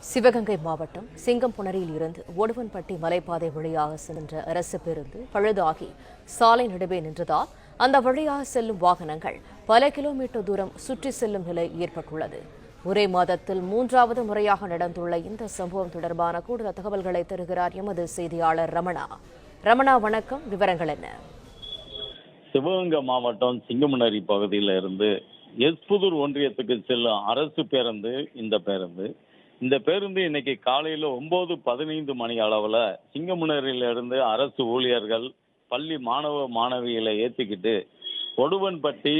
சிவகங்கை மாவட்டம் சிங்கம்புணரியில் இருந்து ஒடுவன்பட்டி மலைப்பாதை வழியாக சென்ற அரசு பேருந்து பழுதாகி சாலை நடுவே நின்றதால் அந்த வழியாக செல்லும் வாகனங்கள் பல கிலோமீட்டர் தூரம் சுற்றி செல்லும் நிலை ஏற்பட்டுள்ளது. ஒரே மாதத்தில் மூன்றாவது முறையாக நடந்துள்ள இந்த சம்பவம் தொடர்பான கூடுதல் தகவல்களை தருகிறார் எமது செய்தியாளர் ரமணா. ரமணா, வணக்கம். விவரங்கள் என்ன? சிவகங்கை மாவட்டம் சிங்கமுனரி பகுதியில் இருந்து எஸ்புதூர் ஒன்றியத்துக்கு செல்லும் அரசு பேருந்து இந்த பேருந்து இன்னைக்கு காலையில் 9:15 மணி அளவில் சிங்கமுனரியிலிருந்து அரசு ஊழியர்கள் பள்ளி மாணவ மாணவிகளை ஏற்றிக்கிட்டு ஒடுவன்பட்டி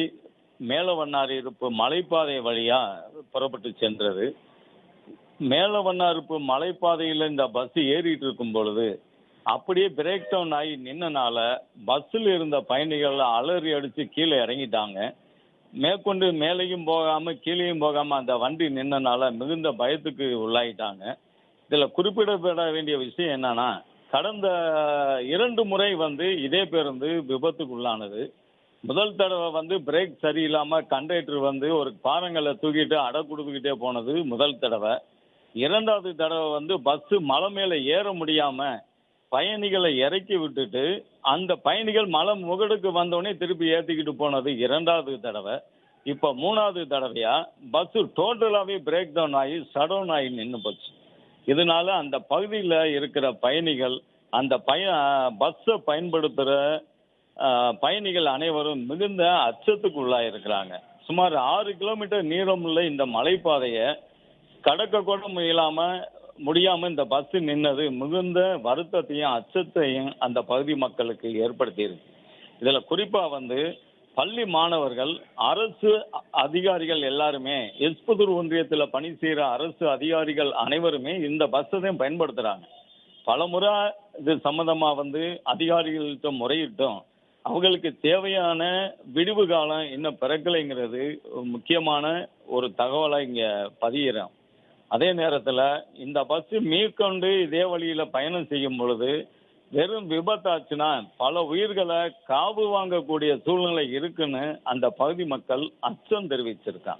மேலவண்ணாரிருப்பு மலைப்பாதை வழியாக புறப்பட்டு சென்றது. மேலவண்ணாரிருப்பு மலைப்பாதையில் இந்த பஸ் ஏறிட்டு இருக்கும் பொழுது அப்படியே பிரேக் டவுன் ஆகி நின்னனால பஸ்ஸில் இருந்த பயணிகள் அலறி அடித்து கீழே இறங்கிட்டாங்க. மேற்கொண்டு மேலேயும் போகாமல் கீழேயும் போகாமல் அந்த வண்டி நின்னனால மிகுந்த பயத்துக்கு உள்ளாயிட்டாங்க. இதில் குறிப்பிடப்பட வேண்டிய விஷயம் என்னன்னா, கடந்த 2 முறை இதே பேருந்து விபத்துக்கு உள்ளானது. முதல் தடவை பிரேக் சரியில்லாமல் கண்டக்டர் ஒரு பாறங்களை தூக்கிட்டு அடை கொடுத்துக்கிட்டே போனது முதல் தடவை. இரண்டாவது தடவை பஸ்ஸு மலை மேலே ஏற முடியாமல் பயணிகளை இறக்கி விட்டுட்டு அந்த பயணிகள் மலை முகடுக்கு வந்தோடனே திருப்பி ஏற்றிக்கிட்டு போனது இரண்டாவது தடவை. இப்போ 3வது தடவையா பஸ்ஸு டோட்டலாகவே பிரேக் டவுன் ஆகி ஷடவுன் ஆகி நின்று போச்சு. இதனால அந்த பகுதியில் இருக்கிற பயணிகள் அந்த பஸ்ஸை பயன்படுத்துகிற பயணிகள் அனைவரும் மிகுந்த அச்சத்துக்கு உள்ளாயிருக்கிறாங்க. சுமார் 6 கிலோமீட்டர் நீளமுள்ள இந்த மலைப்பாதையை கடக்க கூட முடியாமல் இந்த பஸ் நின்னது மிகுந்த வருத்தத்தையும் அச்சத்தையும் அந்த பகுதி மக்களுக்கு ஏற்படுத்தியிருக்கு. இதில் குறிப்பாக பள்ளி மாணவர்கள், அரசு அதிகாரிகள் எல்லாருமே, எஸ்புதூர் ஒன்றியத்தில் பணி செய்கிற அரசு அதிகாரிகள் அனைவருமே இந்த பஸ்ஸை தான் பயன்படுத்துகிறாங்க. பல முறை இது சம்மந்தமாக அதிகாரிகள்கிட்ட முறையிட்டோம். அவங்களுக்கு தேவையான விடுவு காலம் இன்னும் பிறக்கலைங்கிறது முக்கியமான ஒரு தகவலை இங்கே பதிகிறோம். அதே நேரத்தில் இந்த பஸ்ஸு மேற்கொண்டு இதே வழியில் பயணம் செய்யும் பொழுது வெறும் விபத்தாச்சுன்னா பல உயிர்களை காவு வாங்கக்கூடிய சூழ்நிலை இருக்குன்னு அந்த பகுதி மக்கள் அச்சம் தெரிவிச்சிருக்காங்க.